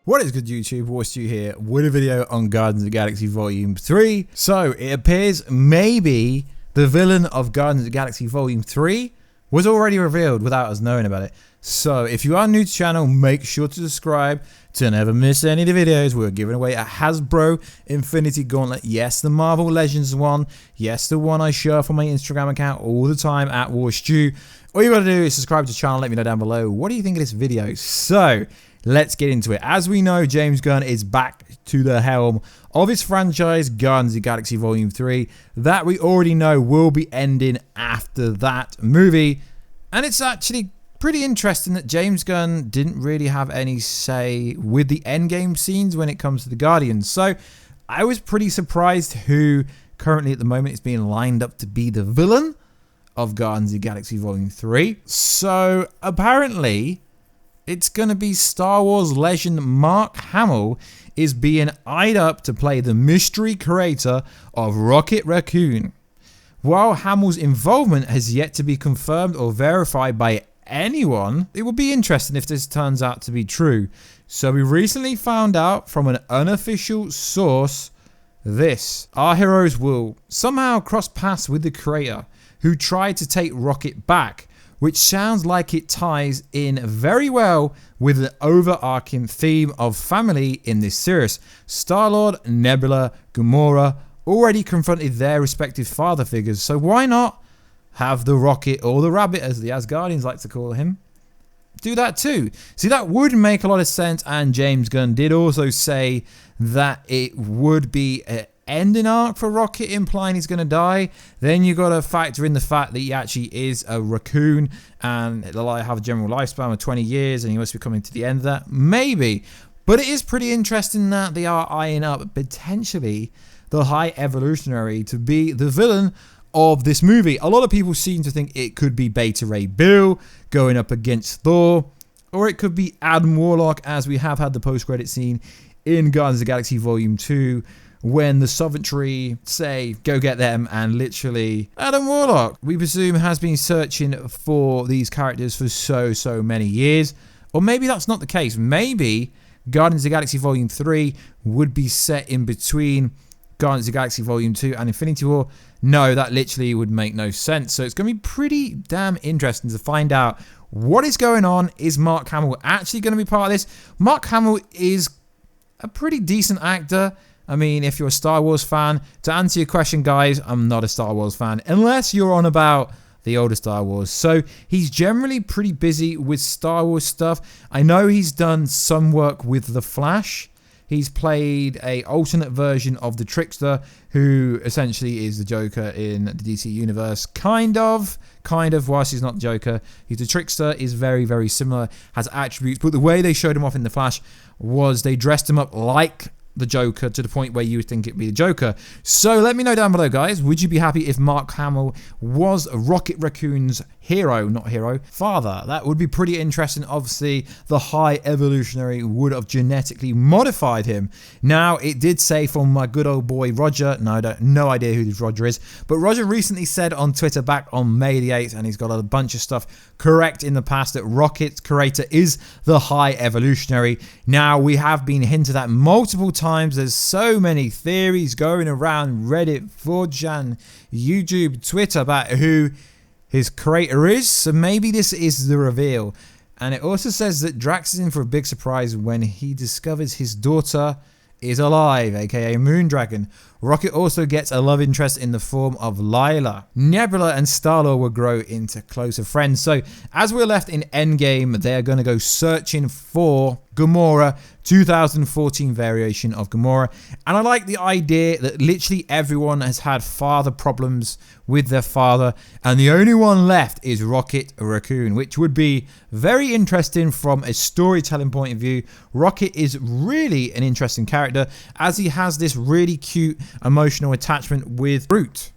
What is good, YouTube? Warstu here with a video on Guardians of the Galaxy Volume 3. So, it appears maybe the villain of Guardians of the Galaxy Volume 3 was already revealed without us knowing about it. So, if you are new to the channel, make sure to subscribe to never miss any of the videos. We're giving away a Hasbro Infinity Gauntlet. Yes, the Marvel Legends one. Yes, the one I share from my Instagram account all the time at Warstu. All you got to do is subscribe to the channel. Let me know down below, what do you think of this video? So, let's get into it. As we know, James Gunn is back to the helm of his franchise, Guardians of the Galaxy Volume 3, that we already know will be ending after that movie. And it's actually pretty interesting that James Gunn didn't really have any say with the EndGame scenes when it comes to the Guardians. So I was pretty surprised who currently at the moment is being lined up to be the villain of Guardians of the Galaxy Volume 3. So apparently it's going to be Star Wars legend Mark Hamill is being eyed up to play the mystery creator of Rocket Raccoon. While Hamill's involvement has yet to be confirmed or verified by anyone, it will be interesting if this turns out to be true. So we recently found out from an unofficial source this. Our heroes will somehow cross paths with the creator who tried to take Rocket back, which sounds like it ties in very well with the overarching theme of family in this series. Star-Lord, Nebula, Gamora already confronted their respective father figures, so why not have the Rocket, or the Rabbit as the Asgardians like to call him, do that too? See, that would make a lot of sense, and James Gunn did also say that it would be an ending arc for Rocket, implying he's going to die. Then you got to factor in the fact that he actually is a raccoon and he'll have a general lifespan of 20 years and he must be coming to the end of that. Maybe. But it is pretty interesting that they are eyeing up potentially the High Evolutionary to be the villain of this movie. A lot of people seem to think it could be Beta Ray Bill going up against Thor, or it could be Adam Warlock, as we have had the post-credit scene in Guardians of the Galaxy Volume 2 when the Sovereignty say, go get them, and literally Adam Warlock, we presume, has been searching for these characters for so many years. Or maybe that's not the case. Maybe Guardians of the Galaxy Volume 3 would be set in between Guardians of the Galaxy Volume 2 and Infinity War. No, that literally would make no sense. So it's going to be pretty damn interesting to find out what is going on. Is Mark Hamill actually going to be part of this? Mark Hamill is a pretty decent actor. I mean, if you're a Star Wars fan, to answer your question, guys, I'm not a Star Wars fan, unless you're on about the older Star Wars. So he's generally pretty busy with Star Wars stuff. I know he's done some work with The Flash. He's played a alternate version of the Trickster, who essentially is the Joker in the DC universe. Kind of, whilst he's not the Joker. He's the Trickster, is very similar, has attributes, but the way they showed him off in The Flash was they dressed him up like the Joker to the point where you would think it'd be the Joker. So let me know down below, guys. Would you be happy if Mark Hamill was Rocket Raccoon's father? That would be pretty interesting. Obviously, the High Evolutionary would have genetically modified him. Now, it did say from my good old boy Roger, no idea who this Roger is, but Roger recently said on Twitter back on May the 8th, and he's got a bunch of stuff correct in the past, that Rocket's creator is the High Evolutionary. Now, we have been hinted at multiple times. There's so many theories going around Reddit, 4chan, YouTube, Twitter about who his creator is. So maybe this is the reveal. And it also says that Drax is in for a big surprise when he discovers his daughter is alive, aka Moondragon. Rocket also gets a love interest in the form of Lila. Nebula and Star-Lord will grow into closer friends. So as we're left in EndGame, they are going to go searching for Gamora, 2014 variation of Gamora. And I like the idea that literally everyone has had father problems with their father, and the only one left is Rocket Raccoon, which would be very interesting from a storytelling point of view. Rocket is really an interesting character, as he has this really cute emotional attachment with Groot.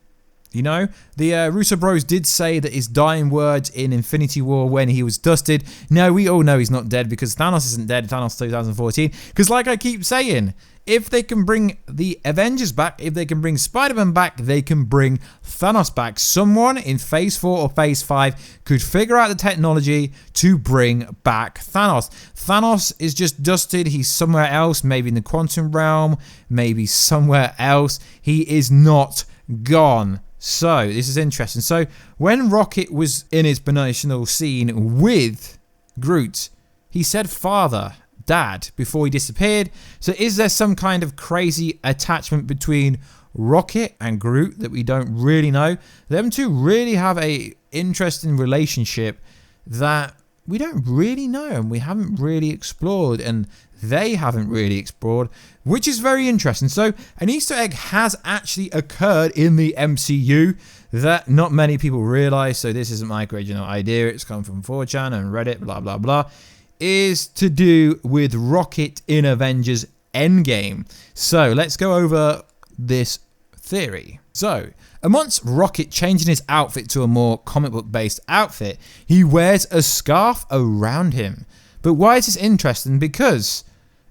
You know, the Russo bros did say that his dying words in Infinity War when he was dusted. Now, we all know he's not dead because Thanos isn't dead. Thanos 2014. Because like I keep saying, if they can bring the Avengers back, if they can bring Spider-Man back, they can bring Thanos back. Someone in Phase 4 or Phase 5 could figure out the technology to bring back Thanos. Thanos is just dusted. He's somewhere else, maybe in the quantum realm, maybe somewhere else. He is not gone. So this is interesting. So when Rocket was in his promotional scene with Groot, he said father, dad, before he disappeared. So is there some kind of crazy attachment between Rocket and Groot that we don't really know? Them two really have a interesting relationship that we don't really know and we haven't really explored, and they haven't really explored, which is very interesting. So an Easter egg has actually occurred in the MCU that not many people realize. So this isn't my original idea. It's come from 4chan and Reddit, blah, blah, blah. Is to do with Rocket in Avengers EndGame. So let's go over this theory. So amongst Rocket changing his outfit to a more comic book based outfit, he wears a scarf around him. But why is this interesting? Because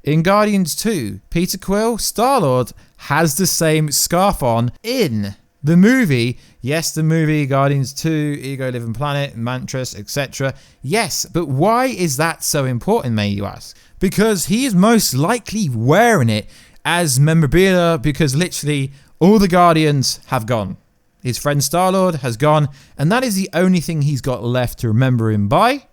in Guardians 2, Peter Quill, Star-Lord, has the same scarf on in the movie. Yes, the movie Guardians 2, Ego Living Planet, Mantras, etc. Yes, but why is that so important, may you ask? Because he is most likely wearing it as memorabilia, because literally all the Guardians have gone. His friend Star-Lord has gone, and that is the only thing he's got left to remember him by.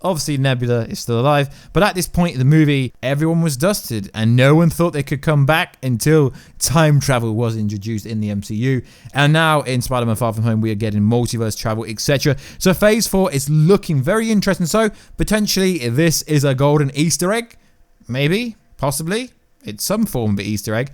Obviously, Nebula is still alive, but at this point in the movie, everyone was dusted, and no one thought they could come back until time travel was introduced in the MCU. And now in Spider-Man Far From Home, we are getting multiverse travel, etc. So Phase 4 is looking very interesting. So potentially, this is a golden Easter egg. Maybe, possibly. It's some form of Easter egg.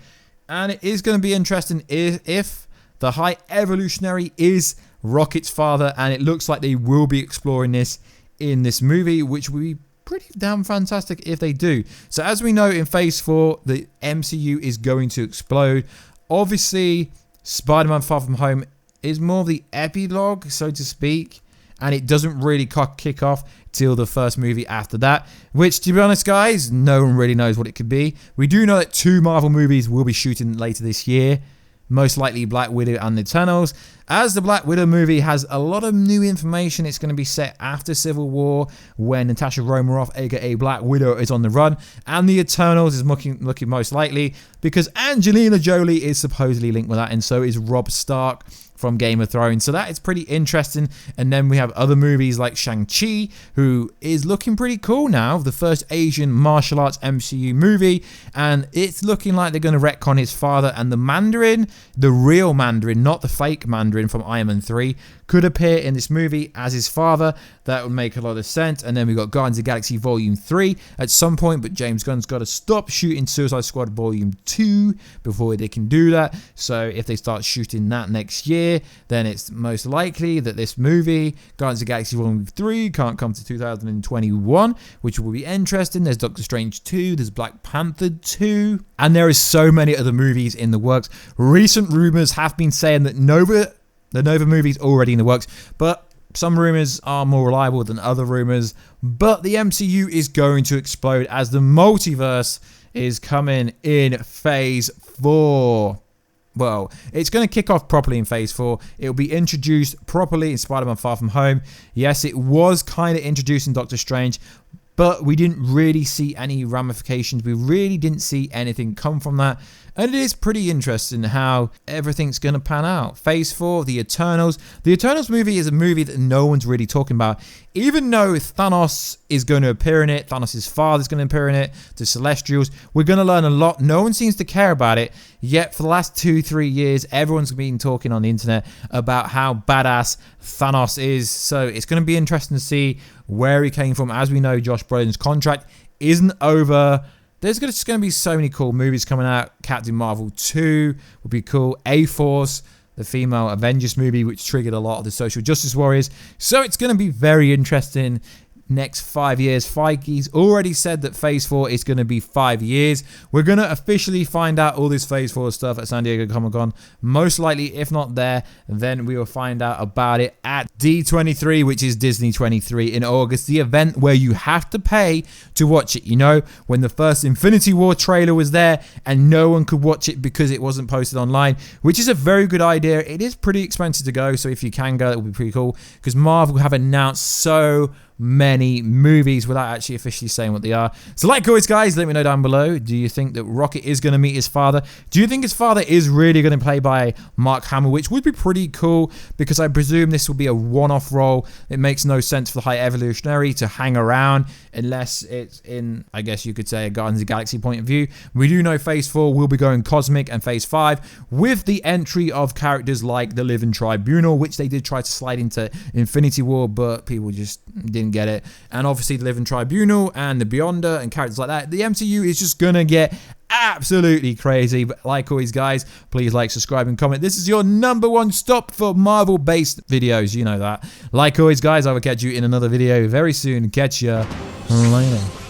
And it is going to be interesting if the High Evolutionary is Rocket's father, and it looks like they will be exploring this in this movie, which will be pretty damn fantastic if they do. So as we know, in Phase 4, the MCU is going to explode. Obviously, Spider-Man Far From Home is more of the epilogue, so to speak, and it doesn't really kick off till the first movie after that, which, to be honest, guys, no one really knows what it could be. We do know that 2 Marvel movies will be shooting later this year, most likely Black Widow and the Eternals. As the Black Widow movie has a lot of new information, it's going to be set after Civil War, when Natasha Romanoff, aka Black Widow, is on the run, and the Eternals is looking most likely because Angelina Jolie is supposedly linked with that, and so is Robb Stark from Game of Thrones. So that is pretty interesting. And then we have other movies like Shang-Chi, who is looking pretty cool now, the first Asian martial arts MCU movie, and it's looking like they're going to retcon his father, and the Mandarin, the real Mandarin, not the fake Mandarin from Iron Man 3, could appear in this movie as his father. That would make a lot of sense. And then we got Guardians of the Galaxy Volume 3 at some point, but James Gunn's got to stop shooting Suicide Squad Volume 2 before they can do that. So if they start shooting that next year, then it's most likely that this movie, Guardians of the Galaxy Volume 3, can't come to 2021, which will be interesting. There's Doctor Strange 2, there's Black Panther 2, and there is so many other movies in the works. Recent rumors have been saying that the Nova movie is already in the works, but some rumors are more reliable than other rumors. But the MCU is going to explode as the multiverse is coming in Phase 4. Well, it's going to kick off properly in Phase 4. It will be introduced properly in Spider-Man Far From Home. Yes, it was kind of introduced in Doctor Strange, but we didn't really see any ramifications. We really didn't see anything come from that. And it is pretty interesting how everything's going to pan out. Phase 4, The Eternals. The Eternals movie is a movie that no one's really talking about. Even though Thanos is going to appear in it, Thanos' father is going to appear in it, the Celestials, we're going to learn a lot. No one seems to care about it. Yet for the last 2-3 years, everyone's been talking on the internet about how badass Thanos is. So it's going to be interesting to see where he came from. As we know, Josh Brolin's contract isn't over. There's just going to be so many cool movies coming out. Captain Marvel 2 would be cool. A-Force, the female Avengers movie, which triggered a lot of the social justice warriors. So it's going to be very interesting. next 5 years. Feige's already said that Phase 4 is going to be 5 years. We're going to officially find out all this Phase 4 stuff at San Diego Comic-Con. Most likely, if not there, then we will find out about it at D23, which is Disney 23 in August, the event where you have to pay to watch it. You know, when the first Infinity War trailer was there and no one could watch it because it wasn't posted online, which is a very good idea. It is pretty expensive to go, so if you can go, it will be pretty cool, because Marvel have announced so many movies without actually officially saying what they are. So like always, guys, let me know down below. Do you think that Rocket is going to meet his father? Do you think his father is really going to play by Mark Hamill, which would be pretty cool, because I presume this will be a one-off role. It makes no sense for the High Evolutionary to hang around unless it's in, I guess you could say, a Guardians of the Galaxy point of view. We do know Phase 4 will be going cosmic, and Phase 5 with the entry of characters like the Living Tribunal, which they did try to slide into Infinity War, but people just didn't get it. And obviously the Living Tribunal and the Beyonder and characters like that. The MCU is just gonna get absolutely crazy. But like always, guys, please like, subscribe, and comment. This is your #1 stop for Marvel based videos, you know that. Like always, guys, I will catch you in another video very soon. Catch ya later.